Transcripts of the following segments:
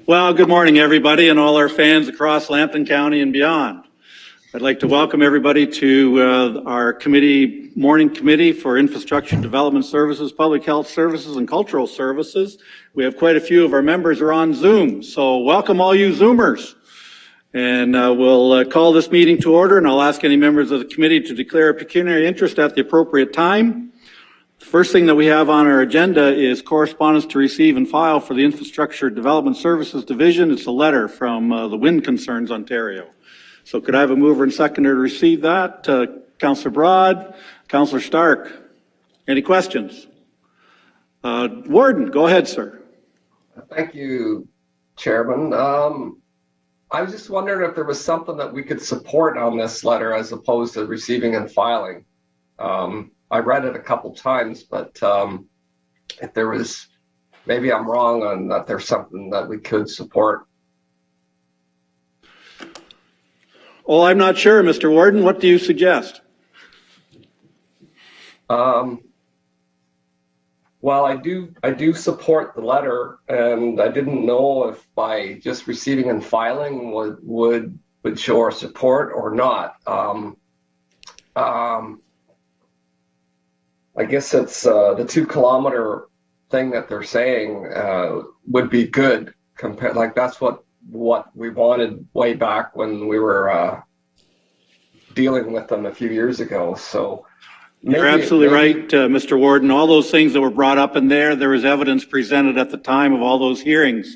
Well, good morning, everybody, and all our fans across Lambton County and beyond. I'd like to welcome everybody to our morning committee for Infrastructure Development Services, Public Health Services, and Cultural Services. We have quite a few of our members are on Zoom, so welcome all you Zoomers. And we'll call this meeting to order, and I'll ask any members of the committee to declare a pecuniary interest at the appropriate time. The first thing that we have on our agenda is correspondence to receive and file for the Infrastructure Development Services Division. It's a letter from the Wind Concerns Ontario. So could I have a mover and seconder to receive that? Councillor Broad, Councillor Stark. Any questions? Warden, go ahead, sir. Thank you, Chairman. I was just wondering if there was something that we could support on this letter as opposed to receiving and filing. I read it a couple times, but if there was, maybe I'm wrong on that there's something that we could support. Well, I'm not sure, Mr. Warden. What do you suggest? Well, I do support the letter, and I didn't know if by just receiving and filing would show our support or not. I guess it's the 2 kilometer thing that they're saying would be good compared. Like that's what we wanted way back when we were dealing with them a few years ago. So you're absolutely right, Mr. Warden. All those things that were brought up in there was evidence presented at the time of all those hearings,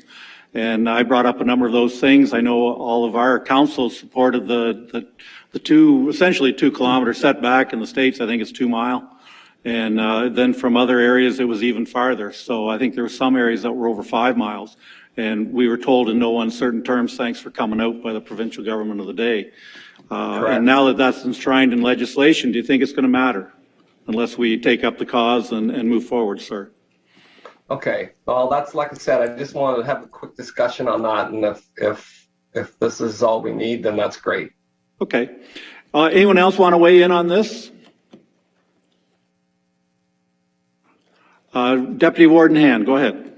and I brought up a number of those things. I know all of our councils supported the essentially 2 kilometer setback. In the States, I think it's 2 mile. And then from other areas, it was even farther. So I think there were some areas that were over 5 miles. And we were told in no uncertain terms, thanks for coming out by the provincial government of the day. And now that that's enshrined in legislation, do you think it's going to matter? Unless we take up the cause and move forward, sir. Okay. Well, that's like I said, I just wanted to have a quick discussion on that. And if this is all we need, then that's great. Okay. Anyone else want to weigh in on this? Deputy Warden Hand, go ahead.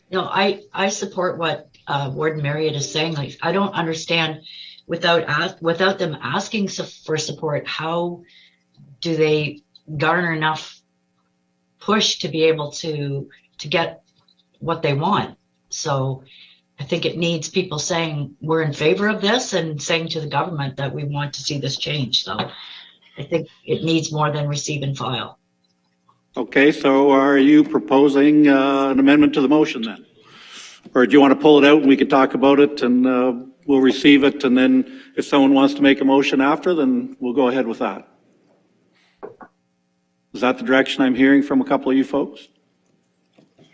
No, I support what Warden Marriott is saying. Like, I don't understand without them asking for support, how do they garner enough push to be able to get what they want? So I think it needs people saying we're in favor of this and saying to the government that we want to see this change. So I think it needs more than receive and file. Okay, so are you proposing an amendment to the motion then? Or do you want to pull it out and we can talk about it and we'll receive it, and then if someone wants to make a motion after, then we'll go ahead with that? Is that the direction I'm hearing from a couple of you folks?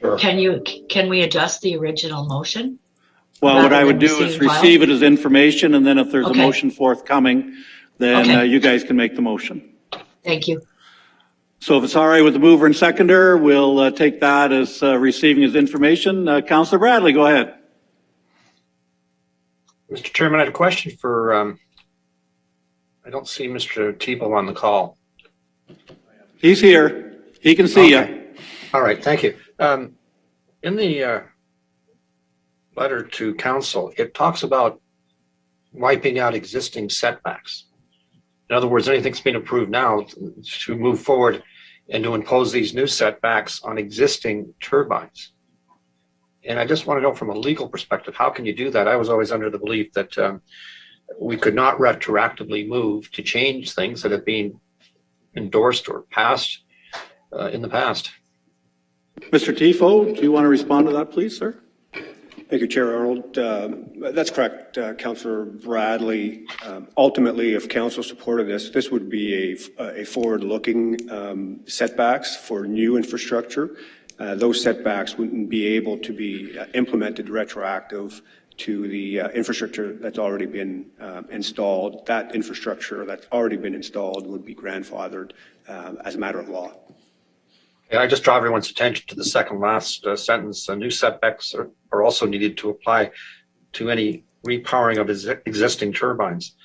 Sure. Can we adjust the original motion? Well, what I would do is receive it as information, and then if there's a motion forthcoming, then you guys can make the motion. Thank you. So if it's all right with the mover and seconder, we'll take that as receiving as information. Councillor Bradley, go ahead. Mr. Chairman, I had a question for, I don't see Mr. Tebow on the call. He's here. He can see you. All right, thank you. In the letter to council, it talks about wiping out existing setbacks. In other words, anything that's been approved now to move forward and to impose these new setbacks on existing turbines. And I just want to know from a legal perspective, how can you do that? I was always under the belief that we could not retroactively move to change things that have been endorsed or passed in the past. Mr. Tifo, do you want to respond to that, please, sir? Thank you, Chair Arnold. That's correct, Councillor Bradley. Ultimately, if Council supported this would be a forward-looking setbacks for new infrastructure. Those setbacks wouldn't be able to be implemented retroactive to the infrastructure that's already been installed. That infrastructure that's already been installed would be grandfathered as a matter of law. I just draw everyone's attention to the second last sentence. New setbacks are also needed to apply to any repowering of existing turbines.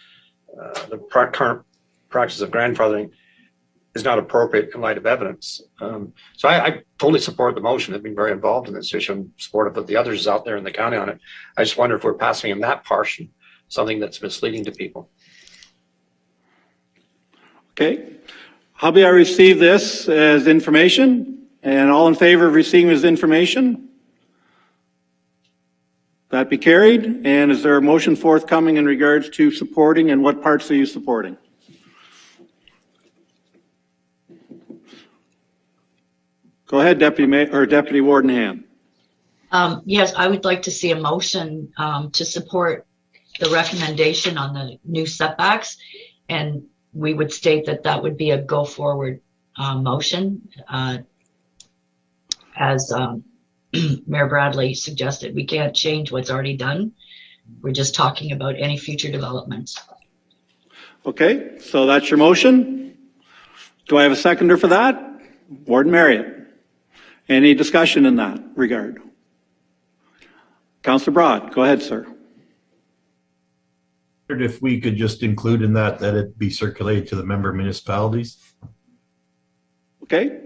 The current practice of grandfathering is not appropriate in light of evidence. So I totally support the motion. I've been very involved in this issue. I'm supportive of the others out there in the county on it. I just wonder if we're passing in that portion something that's misleading to people. Okay. How may I receive this as information? And all in favor of receiving as information? That be carried. And is there a motion forthcoming in regards to supporting, and what parts are you supporting? Go ahead, Deputy Warden Hand. Yes, I would like to see a motion to support the recommendation on the new setbacks, and we would state that that would be a go forward motion, as Mayor Bradley suggested. We can't change what's already done. We're just talking about any future developments. Okay, so that's your motion. Do I have a seconder for that? Warden Marriott. Any discussion in that regard? Councillor Broad, go ahead, sir. If we could just include in that it be circulated to the member municipalities. Okay.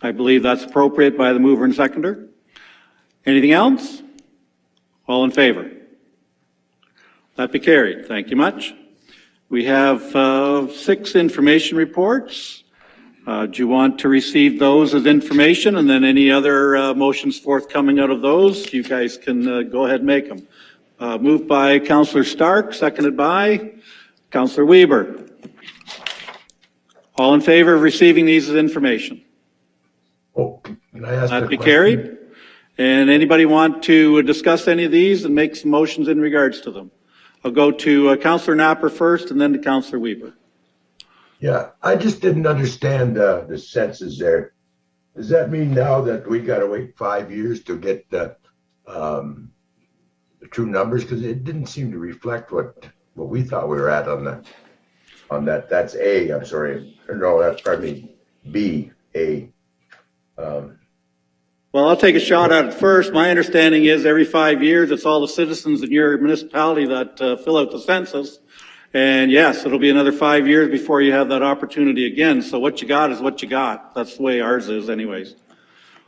I believe that's appropriate by the mover and seconder. Anything else? All in favor? That be carried. Thank you much. We have 6 information reports. Do you want to receive those as information, and then any other motions forthcoming out of those? You guys can go ahead and make them. Moved by Councillor Stark, seconded by Councillor Weber. All in favor of receiving these as information? Oh, can I ask That be carried. And anybody want to discuss any of these and make some motions in regards to them? I'll go to Councillor Napper first, and then to Councillor Weber. Yeah, I just didn't understand the census there. Does that mean now that we got to wait 5 years to get the true numbers? Because it didn't seem to reflect what we thought we were at on that. That's A. I'm sorry. No, that's pardon me. B. A. Well, I'll take a shot at it first. My understanding is every 5 years, it's all the citizens in your municipality that fill out the census. And yes, it'll be another 5 years before you have that opportunity again. So what you got is what you got. That's the way ours is anyways.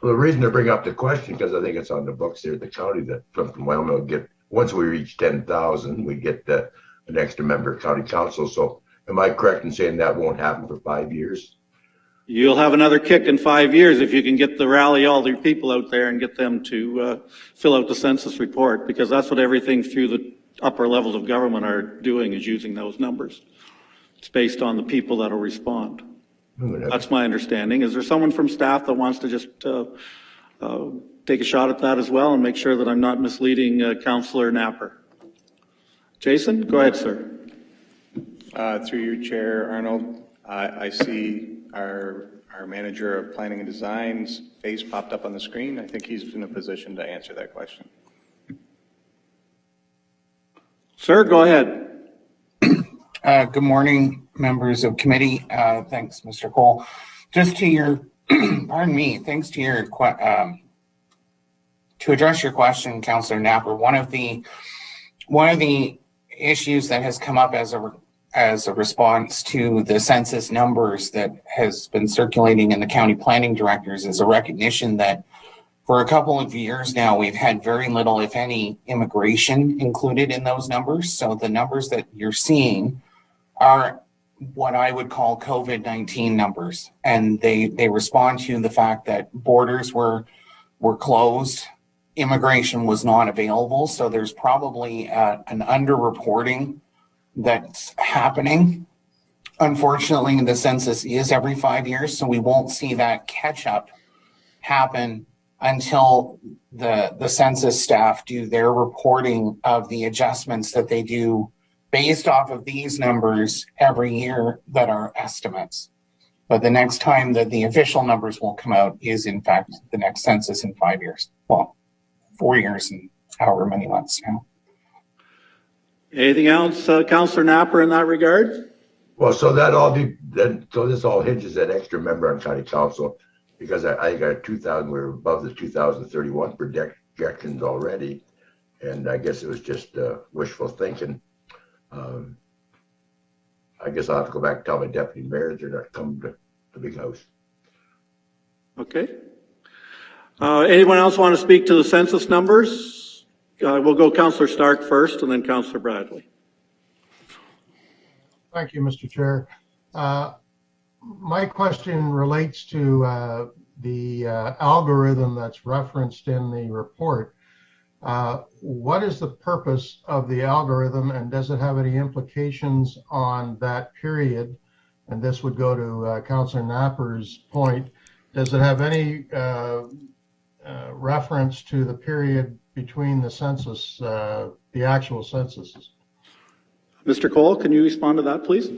Well, the reason to bring up the question, because I think it's on the books here at the county that from Wellmill get, once we reach 10,000, we get an extra member of county council. So am I correct in saying that won't happen for 5 years? You'll have another kick in 5 years if you can get rally all the people out there and get them to fill out the census report, because that's what everything through the upper levels of government are doing, is using those numbers. It's based on the people that'll respond. That's my understanding. Is there someone from staff that wants to just take a shot at that as well and make sure that I'm not misleading Councillor Napper? Jason, go ahead, sir. Through your chair, Arnold, I see our manager of planning and design's face popped up on the screen. I think he's in a position to answer that question. Sir, go ahead. Good morning, members of committee. Thanks, Mr. Cole. Just to your, pardon me, thanks to your, to address your question, Councillor Napper, one of the issues that has come up as a response to the census numbers that has been circulating in the county planning directors is a recognition that for a couple of years now, we've had very little, if any, immigration included in those numbers. So the numbers that you're seeing are what I would call COVID-19 numbers. And they respond to the fact that borders were closed, immigration was not available. So there's probably an underreporting that's happening. Unfortunately, the census is every 5 years, so we won't see that catch up happen until the census staff do their reporting of the adjustments that they do based off of these numbers every year that are estimates. But the next time that the official numbers will come out is in fact the next census in 5 years. Well, 4 years and however many months now. Anything else, Councillor Napper, in that regard? Well, so so this all hinges that extra member on county council, because I got 2,000, we're above the 2031 projections already. And I guess it was just wishful thinking. I guess I'll have to go back and tell my deputy mayor they're not coming to the big house. Okay. Anyone else want to speak to the census numbers? We'll go Councillor Stark first and then Councillor Bradley. Thank you, Mr. Chair. My question relates to the algorithm that's referenced in the report. What is the purpose of the algorithm, and does it have any implications on that period? And this would go to Councillor Napper's point. Does it have any reference to the period between the census, the actual censuses? Mr. Cole, can you respond to that, please?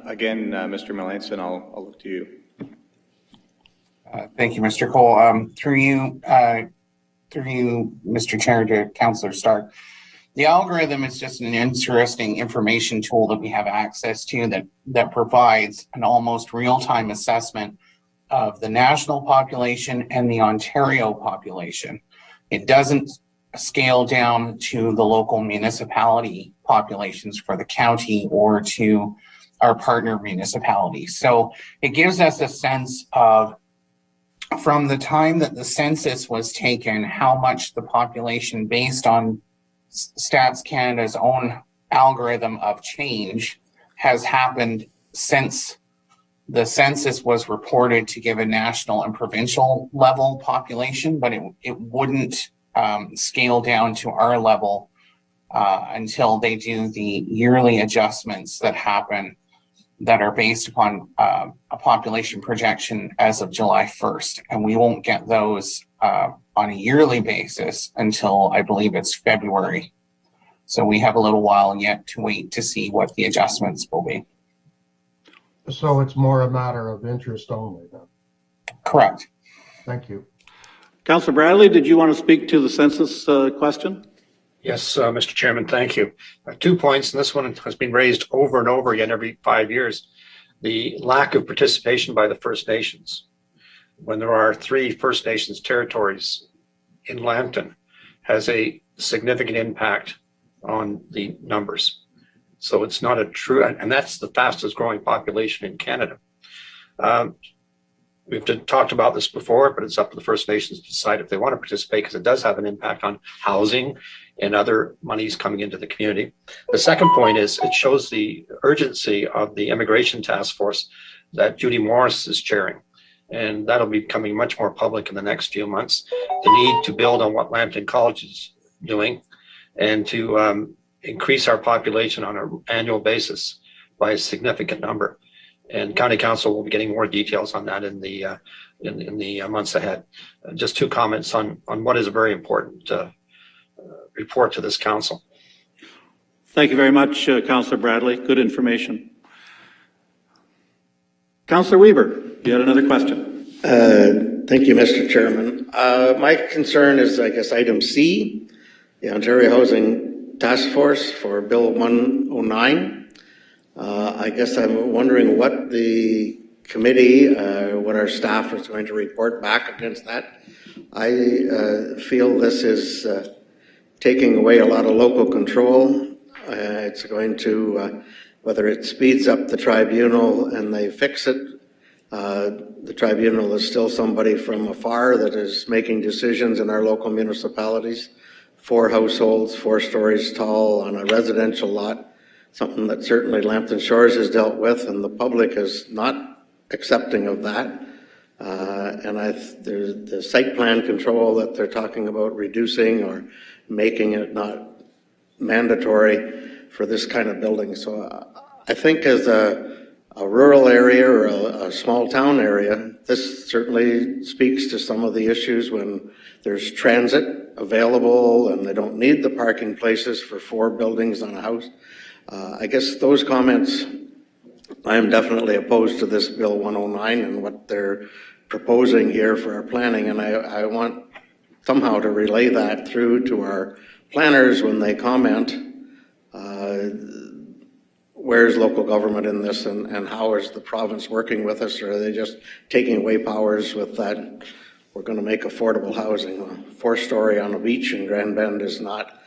Again, Mr. Melanson, I'll look to you. Thank you, Mr. Cole. Through you, Mr. Chair, to Councillor Stark. The algorithm is just an interesting information tool that we have access to that provides an almost real-time assessment of the national population and the Ontario population. It doesn't scale down to the local municipality populations for the county or to our partner municipalities. So it gives us a sense of, from the time that the census was taken, how much the population, based on Stats Canada's own algorithm of change, has happened since the census was reported to give a national and provincial level population, but it wouldn't scale down to our level until they do the yearly adjustments that happen that are based upon a population projection as of July 1st. And we won't get those on a yearly basis until I believe it's February. So we have a little while yet to wait to see what the adjustments will be. So it's more a matter of interest only then? Correct. Thank you. Councillor Bradley, did you want to speak to the census question? Yes, Mr. Chairman, thank you. 2 points, and this one has been raised over and over again every 5 years. The lack of participation by the First Nations. When there are 3 First Nations territories in Lambton, has a significant impact on the numbers. So it's not a true, and that's the fastest growing population in Canada. We've talked about this before, but it's up to the First Nations to decide if they want to participate, because it does have an impact on housing and other monies coming into the community. The second point is it shows the urgency of the immigration task force that Judy Morris is chairing. And that'll be becoming much more public in the next few months. The need to build on what Lambton College is doing and to increase our population on an annual basis by a significant number. And County Council will be getting more details on that in the months ahead. Just 2 comments on what is a very important report to this council. Thank you very much, Councillor Bradley. Good information. Councillor Weber, you had another question. Thank you, Mr. Chairman. My concern is, I guess, item C, the Ontario Housing Task Force for Bill 109. I guess I'm wondering what the committee, what our staff is going to report back against that. I feel this is taking away a lot of local control. It's going to, whether it speeds up the tribunal and they fix it, the tribunal is still somebody from afar that is making decisions in our local municipalities. 4 households, 4 stories tall on a residential lot. Something that certainly Lambton Shores has dealt with, and the public is not accepting of that. And there's the site plan control that they're talking about reducing or making it not mandatory for this kind of building. So I think as a rural area or a small town area, this certainly speaks to some of the issues when there's transit available and they don't need the parking places for 4 buildings on a house. I guess those comments, I am definitely opposed to this Bill 109 and what they're proposing here for our planning, and I want somehow to relay that through to our planners when they comment. Where's local government in this, and how is the province working with us, or are they just taking away powers with that? We're going to make affordable housing. 4-story on a beach in Grand Bend is not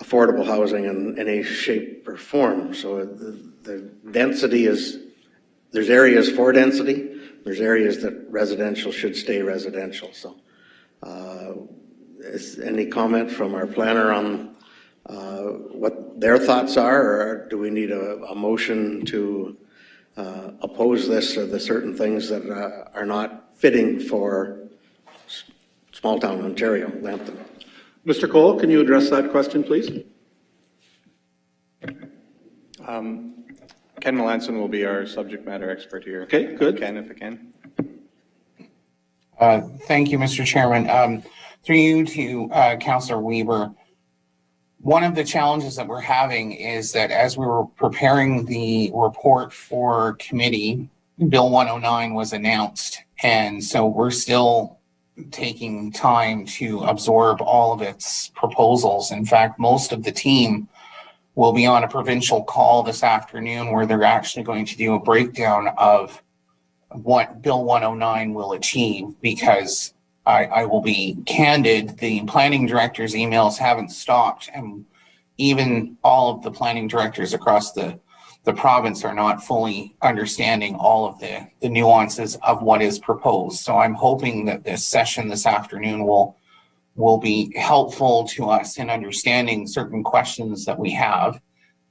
affordable housing in any shape or form. So the density is, there's areas for density, there's areas that residential should stay residential. So is any comment from our planner on what their thoughts are, or do we need a motion to oppose this, or the certain things that are not fitting for small town Ontario, Lambton? Mr. Cole, can you address that question, please? Ken Melanson will be our subject matter expert here. Okay, good. Ken, if I can. Thank you, Mr. Chairman. Through you to Councillor Weber, one of the challenges that we're having is that as we were preparing the report for committee, Bill 109 was announced. And so we're still taking time to absorb all of its proposals. In fact, most of the team will be on a provincial call this afternoon where they're actually going to do a breakdown of what Bill 109 will achieve, because I will be candid, the planning director's emails haven't stopped, and even all of the planning directors across the province are not fully understanding all of the nuances of what is proposed. So I'm hoping that this session this afternoon will be helpful to us in understanding certain questions that we have.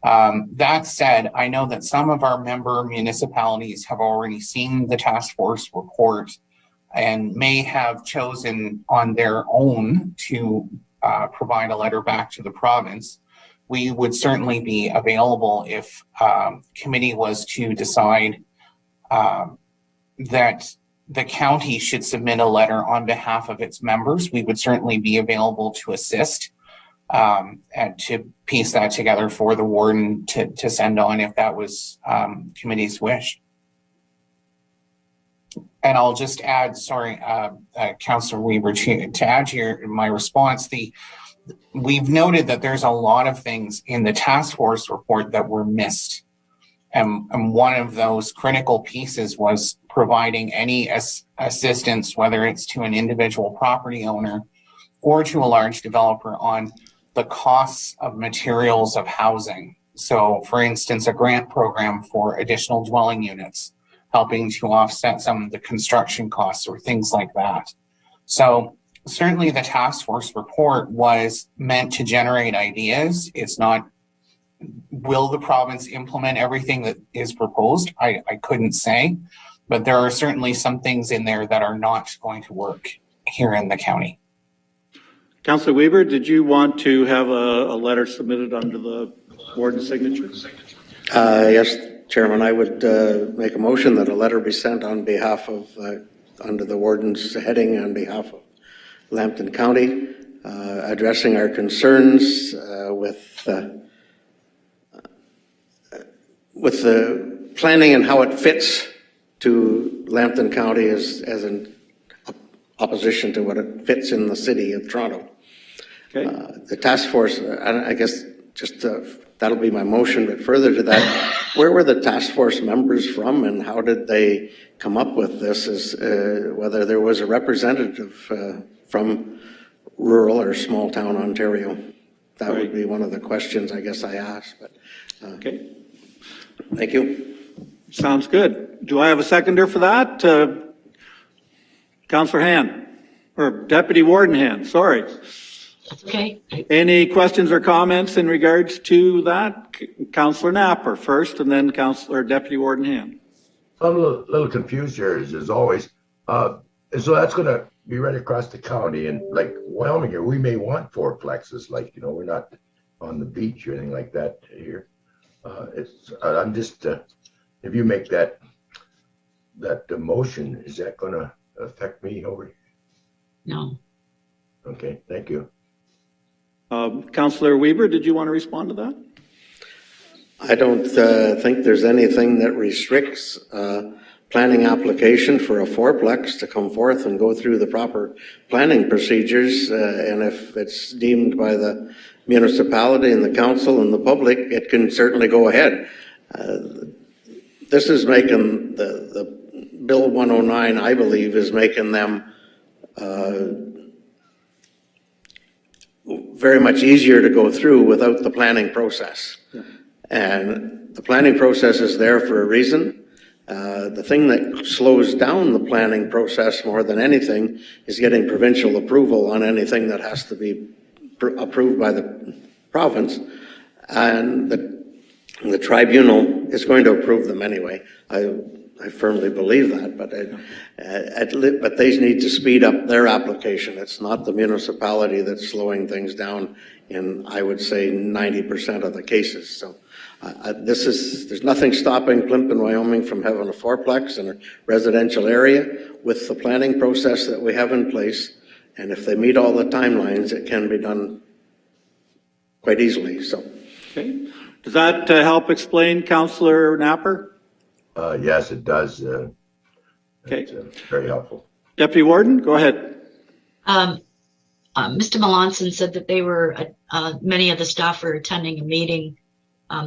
That said, I know that some of our member municipalities have already seen the task force report and may have chosen on their own to provide a letter back to the province. We would certainly be available if committee was to decide that the county should submit a letter on behalf of its members. We would certainly be available to assist and to piece that together for the warden to send on if that was committee's wish. And I'll just add, sorry, Councillor Weber, to add to my response, we've noted that there's a lot of things in the task force report that were missed. And one of those critical pieces was providing any assistance, whether it's to an individual property owner or to a large developer, on the costs of materials of housing. So, for instance, a grant program for additional dwelling units, helping to offset some of the construction costs or things like that. So certainly the task force report was meant to generate ideas. It's not, will the province implement everything that is proposed? I couldn't say, but there are certainly some things in there that are not going to work here in the county. Councillor Weber, did you want to have a letter submitted under the warden's signature? Yes, Chairman, I would make a motion that a letter be sent on behalf of, under the warden's heading, on behalf of Lambton County, addressing our concerns with the planning and how it fits to Lambton County as in opposition to what it fits in the city of Toronto. Okay. The task force, I guess just that'll be my motion, but further to that, where were the task force members from and how did they come up with this? Whether there was a representative from rural or small town Ontario? That would be one of the questions I guess I asked. But okay. Thank you. Sounds good. Do I have a seconder for that? Councillor Hand, or Deputy Warden Hand, sorry. That's okay. Any questions or comments in regards to that? Councillor Napper first, and then Deputy Warden Hand. I'm a little confused here, as always. So that's going to be right across the county, and like Wyoming here, we may want fourplexes, like, you know, we're not on the beach or anything like that here. I'm just, if you make that motion, is that going to affect me over here? No. Okay, thank you. Councillor Weber, did you want to respond to that? I don't think there's anything that restricts planning application for a fourplex to come forth and go through the proper planning procedures. And if it's deemed by the municipality and the council and the public, it can certainly go ahead. This is making the Bill 109, I believe, is making them very much easier to go through without the planning process. And the planning process is there for a reason. The thing that slows down the planning process more than anything is getting provincial approval on anything that has to be approved by the province. And the tribunal is going to approve them anyway. I firmly believe that, but they need to speed up their application. It's not the municipality that's slowing things down in, I would say, 90% of the cases. So there's nothing stopping Plimton, Wyoming from having a fourplex in a residential area with the planning process that we have in place. And if they meet all the timelines, it can be done quite easily. So, Okay. Does that help explain, Councillor Napper? Yes, it does. Okay. It's very helpful. Deputy Warden, go ahead. Mr. Melanson said that they were, many of the staff were attending a meeting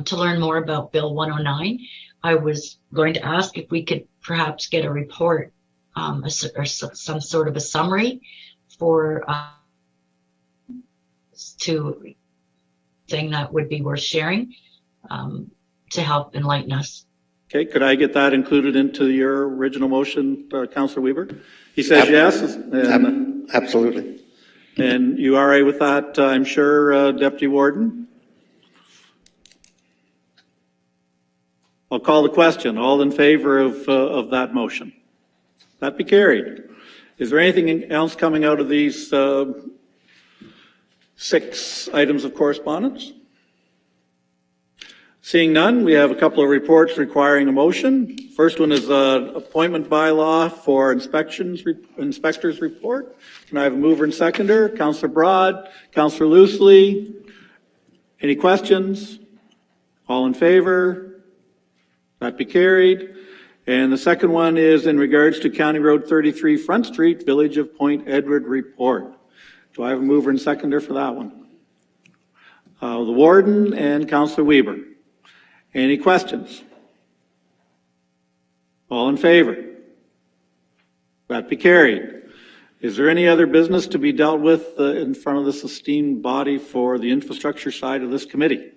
to learn more about Bill 109. I was going to ask if we could perhaps get a report or some sort of a summary for to thing that would be worth sharing to help enlighten us. Okay, could I get that included into your original motion, Councillor Weber? He says yes. And, absolutely. And you are all right with that, I'm sure, Deputy Warden? I'll call the question. All in favor of that motion? That be carried. Is there anything else coming out of these 6 items of correspondence? Seeing none, we have a couple of reports requiring a motion. First one is appointment bylaw for inspectors report. Can I have a mover and seconder? Councillor Broad, Councillor Loosely. Any questions? All in favor? That be carried. And the second one is in regards to County Road 33 Front Street, Village of Point Edward report. Do I have a mover and seconder for that one? The Warden and Councillor Weber. Any questions? All in favor? That be carried. Is there any other business to be dealt with in front of this esteemed body for the infrastructure side of this committee?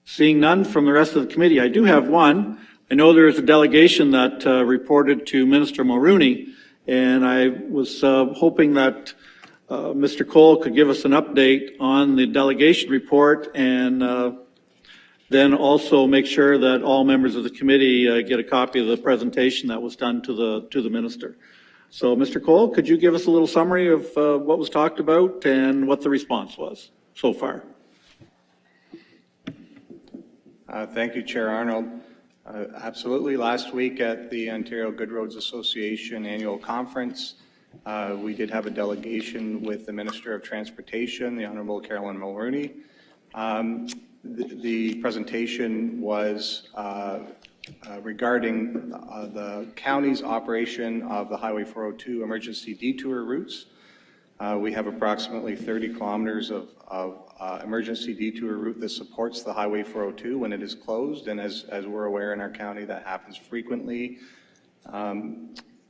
Seeing none from the rest of the committee, I do have one. I know there is a delegation that reported to Minister Mulrooney, and I was hoping that Mr. Cole could give us an update on the delegation report and then also make sure that all members of the committee get a copy of the presentation that was done to the minister. So, Mr. Cole, could you give us a little summary of what was talked about and what the response was so far? Thank you, Chair Arnold. Absolutely. Last week at the Ontario Good Roads Association annual conference, we did have a delegation with the Minister of Transportation, the Honourable Caroline Mulrooney. The presentation was regarding the county's operation of the Highway 402 emergency detour routes. We have approximately 30 kilometers of emergency detour route that supports the Highway 402 when it is closed, and as we're aware in our county, that happens frequently,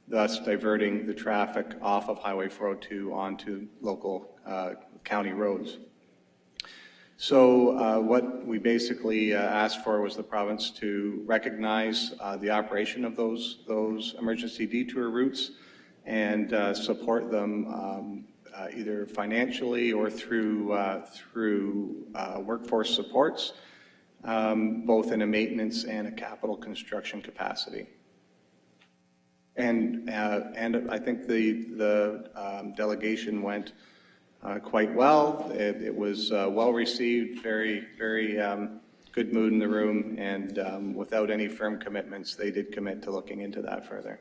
thus diverting the traffic off of Highway 402 onto local county roads. So what we basically asked for was the province to recognize the operation of those emergency detour routes and support them either financially or through workforce supports, both in a maintenance and a capital construction capacity. And I think the delegation went quite well. It was well received, very good mood in the room, and without any firm commitments, they did commit to looking into that further.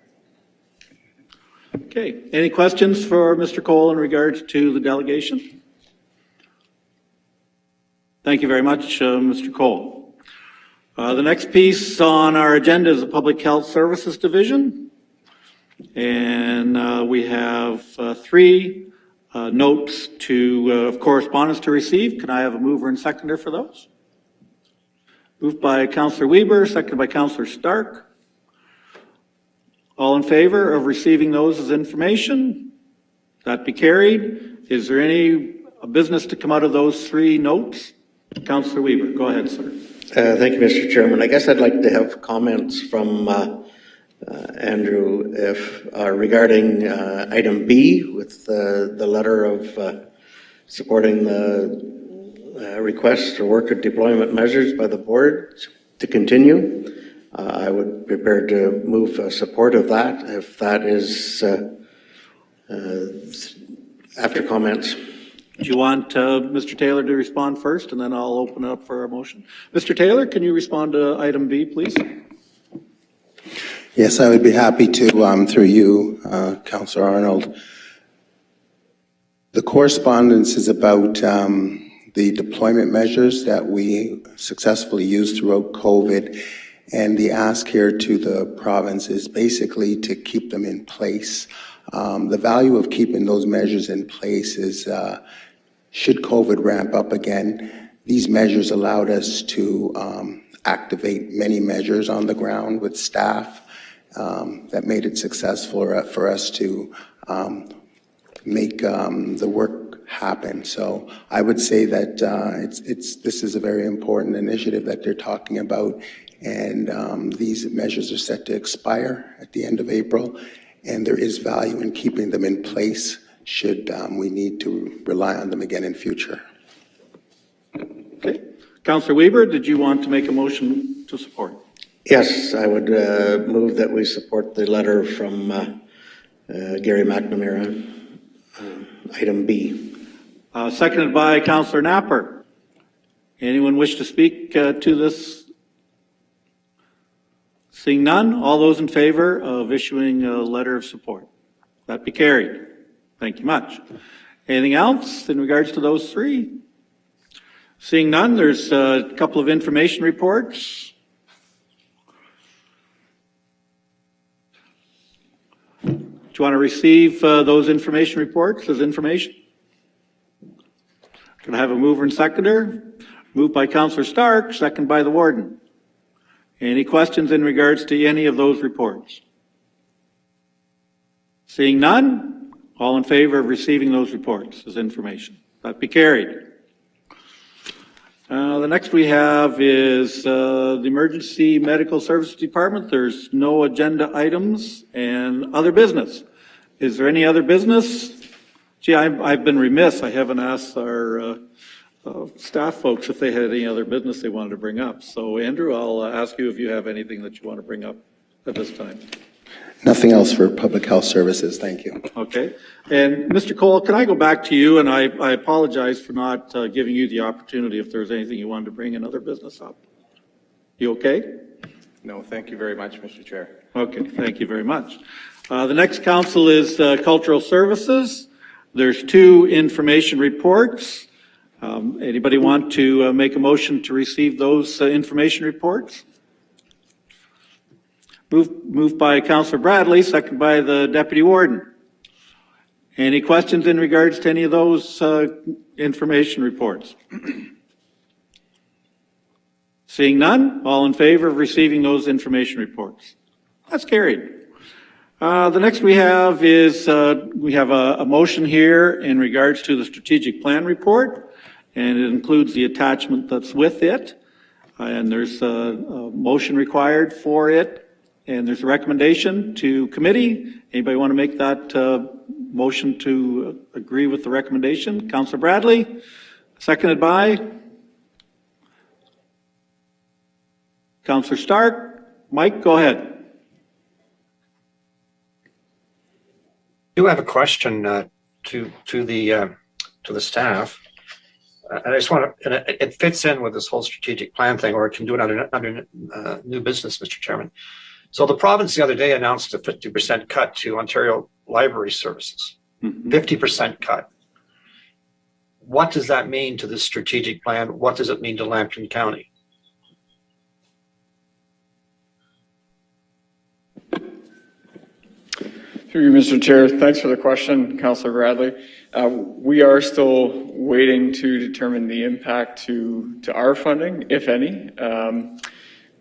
Okay. Any questions for Mr. Cole in regards to the delegation? Thank you very much, Mr. Cole. The next piece on our agenda is the Public Health Services Division. And we have 3 notes of correspondence to receive. Can I have a mover and seconder for those? Moved by Councillor Weber, seconded by Councillor Stark. All in favor of receiving those as information? That be carried. Is there any business to come out of those three notes? Councillor Weaver, go ahead, sir. Thank you, Mr. Chairman. I guess I'd like to have comments from Andrew regarding item B with the letter of supporting the request for worker deployment measures by the board to continue. I would be prepared to move support of that if that is after comments. Do you want Mr. Taylor to respond first, and then I'll open it up for a motion? Mr. Taylor, can you respond to item B, please? Yes, I would be happy to, through you, Councillor Arnold. The correspondence is about the deployment measures that we successfully used throughout COVID, and the ask here to the province is basically to keep them in place. The value of keeping those measures in place is, should COVID ramp up again, these measures allowed us to activate many measures on the ground with staff that made it successful for us to make the work happen. So I would say that this is a very important initiative that they're talking about, and these measures are set to expire at the end of April, and there is value in keeping them in place should we need to rely on them again in future. Okay. Councillor Weaver, did you want to make a motion to support? Yes, I would move that we support the letter from Gary McNamara, item B. Seconded by Councillor Napper. Anyone wish to speak to this? Seeing none, all those in favor of issuing a letter of support? That be carried. Thank you much. Anything else in regards to those three? Seeing none, there's a couple of information reports. Do you want to receive those information reports as information? Can I have a mover and seconder? Moved by Councillor Stark, second by the warden. Any questions in regards to any of those reports? Seeing none, all in favor of receiving those reports as information? That be carried. The next we have is the Emergency Medical Services Department. There's no agenda items and other business. Is there any other business? Gee, I've been remiss. I haven't asked our staff folks if they had any other business they wanted to bring up. So Andrew, I'll ask you if you have anything that you want to bring up at this time. Nothing else for public health services, thank you. Okay. And Mr. Cole, can I go back to you? And I apologize for not giving you the opportunity if there's anything you wanted to bring another business up. You okay? No, thank you very much, Mr. Chair. Okay, thank you very much. The next council is Cultural Services. There's two information reports. Anybody want to make a motion to receive those information reports? Moved by Councillor Bradley, second by the Deputy Warden. Any questions in regards to any of those information reports? Seeing none, all in favor of receiving those information reports? That's carried. The next we have is we have a motion here in regards to the strategic plan report, and it includes the attachment that's with it. And there's a motion required for it. And there's a recommendation to committee. Anybody want to make that motion to agree with the recommendation? Councillor Bradley, seconded by Councillor Stark. Mike, go ahead. I do have a question to the staff. And I just want to, and it fits in with this whole strategic plan thing, or it can do it under new business, Mr. Chairman. So the province the other day announced a 50% cut to Ontario library services, 50% cut. What does that mean to this strategic plan? What does it mean to Lambton County? Through you, Mr. Chair, thanks for the question, Councillor Bradley. We are still waiting to determine the impact to our funding, if any.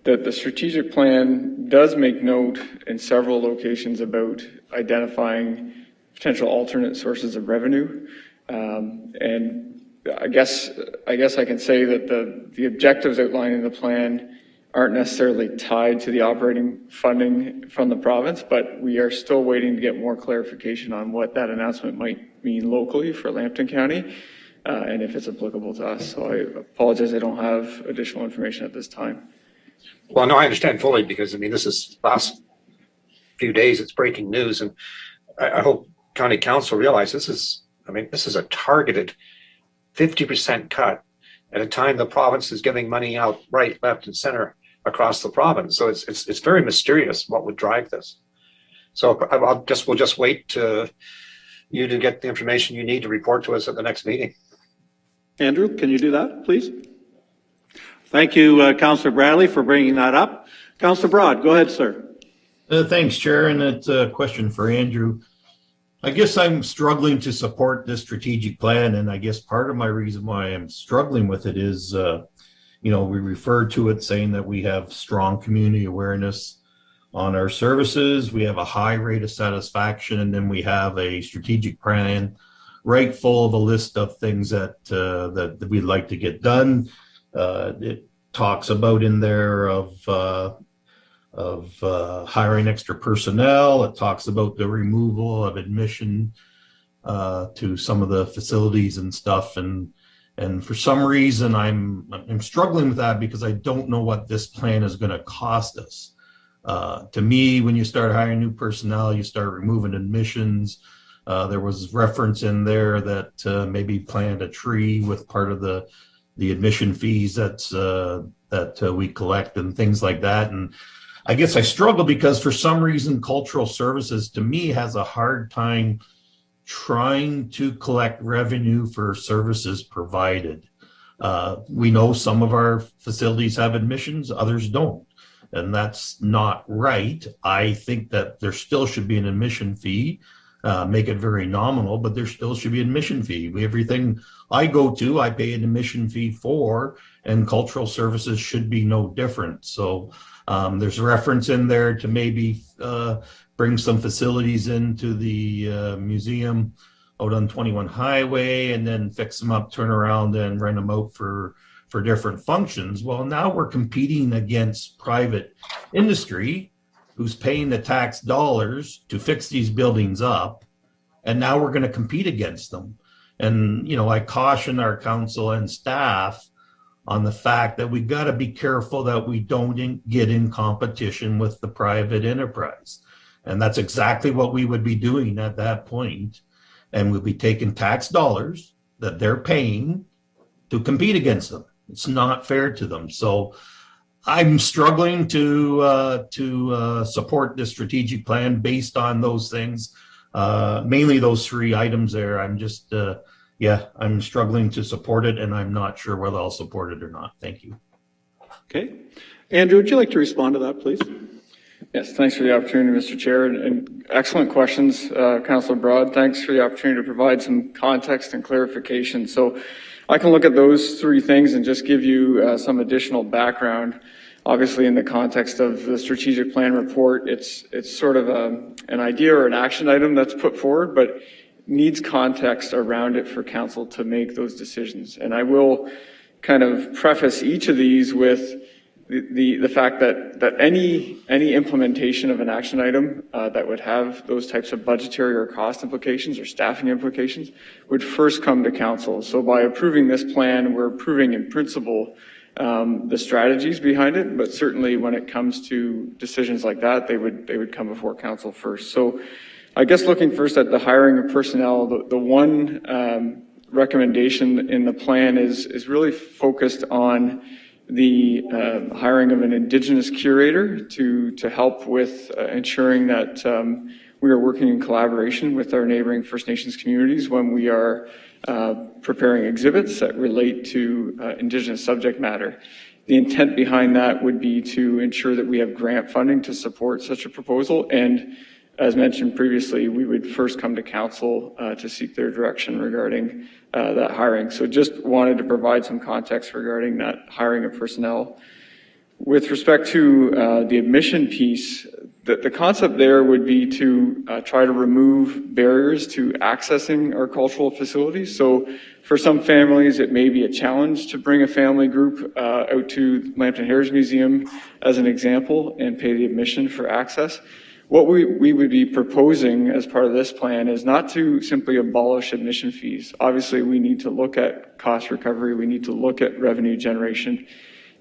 That the strategic plan does make note in several locations about identifying potential alternate sources of revenue. And I guess I can say that the objectives outlined in the plan aren't necessarily tied to the operating funding from the province, but we are still waiting to get more clarification on what that announcement might mean locally for Lambton County, and if it's applicable to us. So I apologize, I don't have additional information at this time. Well, no, I understand fully, because I mean, this is last few days, it's breaking news, and I hope County Council realizes this is a targeted 50% cut at a time the province is giving money out right, left, and center across the province. So it's very mysterious what would drive this. So we'll just wait to you to get the information you need to report to us at the next meeting. Andrew, can you do that, please? Thank you, Councillor Bradley, for bringing that up. Councillor Broad, go ahead, sir. Thanks, Chair, and it's a question for Andrew. I guess I'm struggling to support this strategic plan, and I guess part of my reason why I'm struggling with it is, we refer to it saying that we have strong community awareness on our services, we have a high rate of satisfaction, and then we have a strategic plan right full of a list of things that we'd like to get done. It talks about in there of hiring extra personnel. It talks about the removal of admission to some of the facilities and stuff. And for some reason, I'm struggling with that because I don't know what this plan is going to cost us. To me, when you start hiring new personnel, you start removing admissions. There was reference in there that maybe plant a tree with part of the admission fees that we collect and things like that. And I guess I struggle because for some reason, cultural services to me has a hard time trying to collect revenue for services provided. We know some of our facilities have admissions, others don't. And that's not right. I think that there still should be an admission fee, make it very nominal, but there still should be an admission fee. Everything I go to, I pay an admission fee for, and cultural services should be no different. So there's a reference in there to maybe bring some facilities into the museum out on 21 Highway and then fix them up, turn around and rent them out for different functions. Well, now we're competing against private industry who's paying the tax dollars to fix these buildings up. And now we're going to compete against them. And, I caution our council and staff on the fact that we got to be careful that we don't get in competition with the private enterprise. And that's exactly what we would be doing at that point. And we'll be taking tax dollars that they're paying to compete against them. It's not fair to them. So I'm struggling to support this strategic plan based on those things, mainly those three items there. I'm just, I'm struggling to support it, and I'm not sure whether I'll support it or not. Thank you. Okay. Andrew, would you like to respond to that, please? Yes, thanks for the opportunity, Mr. Chair, and excellent questions, Councillor Broad. Thanks for the opportunity to provide some context and clarification. So I can look at those three things and just give you some additional background. Obviously, in the context of the strategic plan report, it's sort of an idea or an action item that's put forward, but needs context around it for council to make those decisions. And I will kind of preface each of these with the fact that any implementation of an action item that would have those types of budgetary or cost implications or staffing implications would first come to council. So by approving this plan, we're approving in principle the strategies behind it, but certainly when it comes to decisions like that, they would come before council first. So I guess looking first at the hiring of personnel, the one recommendation in the plan is really focused on the hiring of an Indigenous curator to help with ensuring that we are working in collaboration with our neighboring First Nations communities when we are preparing exhibits that relate to Indigenous subject matter. The intent behind that would be to ensure that we have grant funding to support such a proposal, and as mentioned previously, we would first come to council to seek their direction regarding that hiring. So just wanted to provide some context regarding that hiring of personnel. With respect to the admission piece, The concept there would be to try to remove barriers to accessing our cultural facilities. So for some families, it may be a challenge to bring a family group out to Lambton Heritage Museum, as an example, and pay the admission for access. What we would be proposing as part of this plan is not to simply abolish admission fees. Obviously, we need to look at cost recovery. We need to look at revenue generation.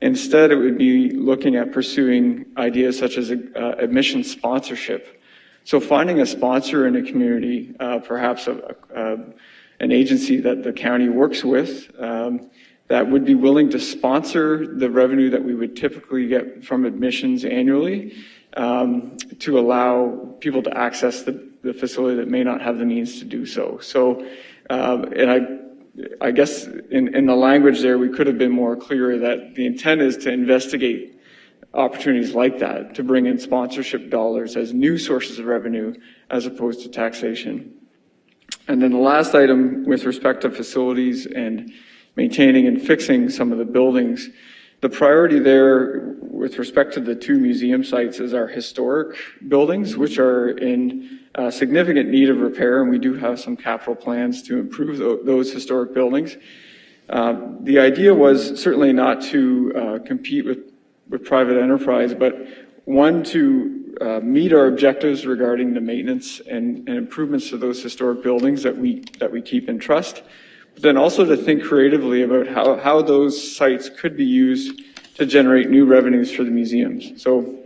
Instead, it would be looking at pursuing ideas such as admission sponsorship. So finding a sponsor in a community, perhaps an agency that the county works with, that would be willing to sponsor the revenue that we would typically get from admissions annually, to allow people to access the facility that may not have the means to do so. So, and I guess in the language there, we could have been more clear that the intent is to investigate opportunities like that, to bring in sponsorship dollars as new sources of revenue as opposed to taxation. And then the last item with respect to facilities and maintaining and fixing some of the buildings, the priority there with respect to the two museum sites is our historic buildings, which are in significant need of repair, and we do have some capital plans to improve those historic buildings. The idea was certainly not to compete with private enterprise, but one, to meet our objectives regarding the maintenance and improvements to those historic buildings that we keep in trust, but then also to think creatively about how those sites could be used to generate new revenues for the museums. So,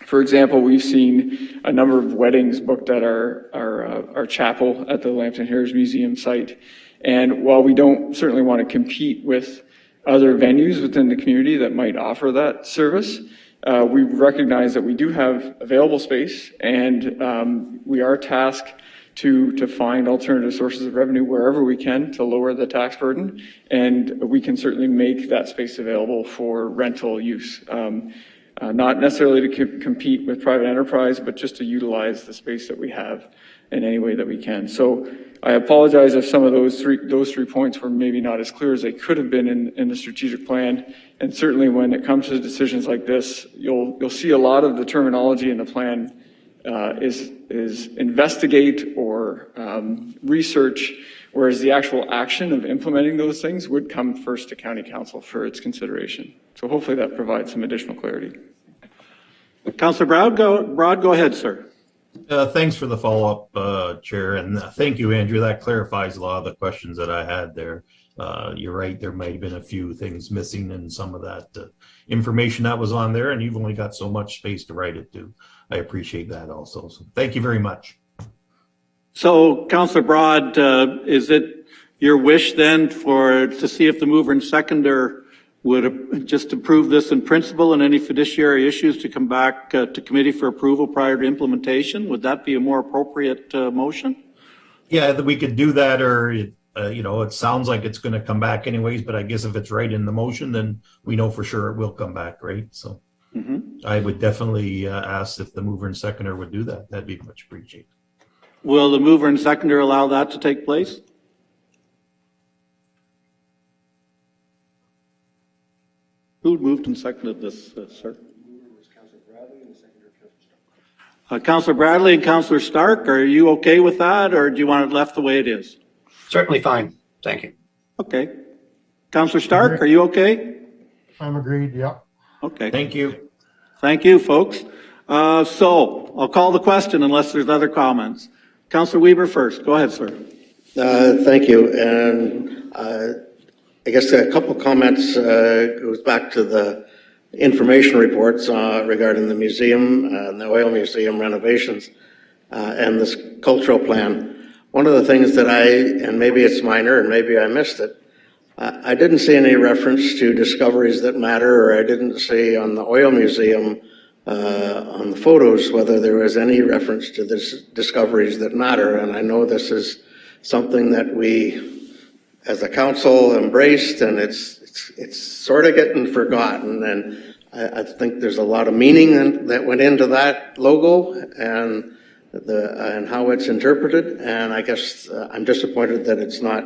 for example, we've seen a number of weddings booked at our chapel at the Lambton Heritage Museum site. And while we don't certainly want to compete with other venues within the community that might offer that service, we recognize that we do have available space, and we are tasked to find alternative sources of revenue wherever we can to lower the tax burden, and we can certainly make that space available for rental use. Not necessarily to compete with private enterprise, but just to utilize the space that we have in any way that we can. So I apologize if some of those three points were maybe not as clear as they could have been in the strategic plan. And certainly when it comes to decisions like this, you'll see a lot of the terminology in the plan is investigate or research, whereas the actual action of implementing those things would come first to County Council for its consideration. So hopefully that provides some additional clarity. Councillor Broad, go ahead, sir. Thanks for the follow-up, Chair, and thank you, Andrew. That clarifies a lot of the questions that I had there. You're right, there might have been a few things missing in some of that information that was on there, and you've only got so much space to write it to. I appreciate that also. So thank you very much. So, Councillor Broad, is it your wish then to see if the mover and seconder would just approve this in principle and any fiduciary issues to come back to committee for approval prior to implementation? Would that be a more appropriate motion? Yeah, we could do that, or it sounds like it's going to come back anyways, but I guess if it's right in the motion, then we know for sure it will come back, right? So I would definitely ask if the mover and seconder would do that. That'd be much appreciated. Will the mover and seconder allow that to take place? Who moved and seconded this, sir? Councillor Bradley and Councillor Stark, are you okay with that, or do you want it left the way it is? Certainly fine. Thank you. Okay. Councillor Stark, are you okay? I'm agreed, yeah. Okay. Thank you. Thank you, folks. So I'll call the question unless there's other comments. Councillor Weber first. Go ahead, sir. Thank you. And I guess a couple comments goes back to the information reports regarding the museum and the oil museum renovations and this cultural plan. One of the things that and maybe it's minor and maybe I missed it, I didn't see any reference to discoveries that matter, or I didn't see on the oil museum on the photos whether there was any reference to this discoveries that matter. And I know this is something that we as a council embraced, and it's sort of getting forgotten. And I think there's a lot of meaning that went into that logo and how it's interpreted. And I guess I'm disappointed that it's not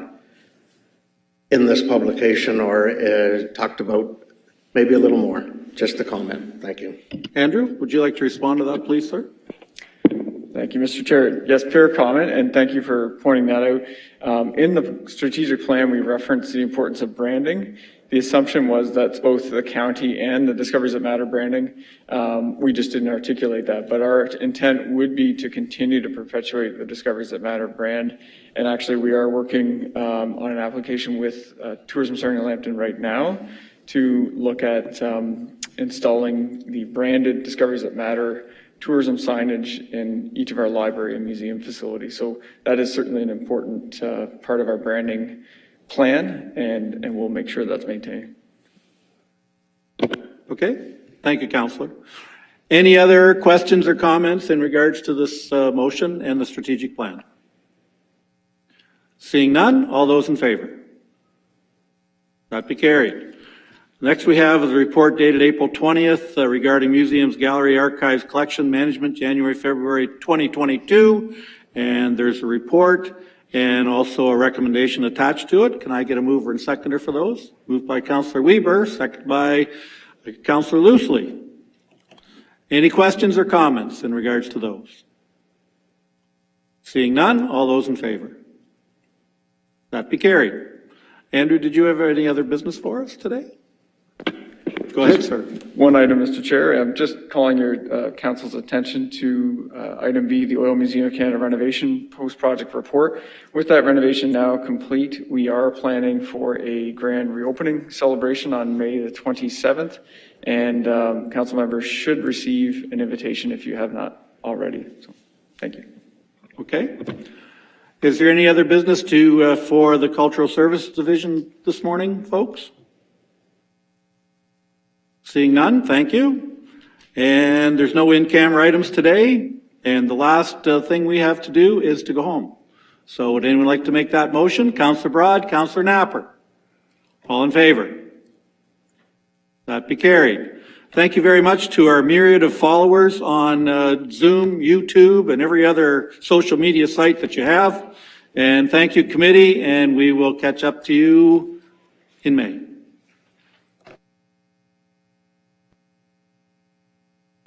in this publication or talked about maybe a little more. just a comment. Thank you. Andrew, would you like to respond to that, please, sir? Thank you, Mr. Chair. Yes, fair comment, and thank you for pointing that out. In the strategic plan, we referenced the importance of branding. The assumption was that both the county and the Discoveries That Matter branding, we just didn't articulate that, but our intent would be to continue to perpetuate the Discoveries That Matter brand. And actually, we are working on an application with Tourism Starting in Lambton right now to look at installing the branded Discoveries That Matter tourism signage in each of our library and museum facilities. So that is certainly an important part of our branding plan, and we'll make sure that's maintained. Okay, thank you, Councillor. Any other questions or comments in regards to this motion and the strategic plan? Seeing none, all those in favor? That be carried. Next we have is a report dated April 20th regarding museums, gallery, archives, collection management, January, February 2022. And there's a report and also a recommendation attached to it. Can I get a mover and seconder for those? Moved by Councillor Weber, seconded by Councillor Loosely. Any questions or comments in regards to those? Seeing none, all those in favor? That be carried. Andrew, did you have any other business for us today? Go ahead, sir. One item, Mr. Chair. I'm just calling your council's attention to item B, the Oil Museum of Canada renovation post-project report. With that renovation now complete, we are planning for a grand reopening celebration on May the 27th, and council members should receive an invitation if you have not already. So, thank you. Okay. Is there any other business for the Cultural Services Division this morning, folks? Seeing none, thank you. And there's no in-camera items today. And the last thing we have to do is to go home. So would anyone like to make that motion? Councillor Broad, Councillor Napper. All in favor? That be carried. Thank you very much to our myriad of followers on Zoom, YouTube, and every other social media site that you have. And thank you, committee, and we will catch up to you in May.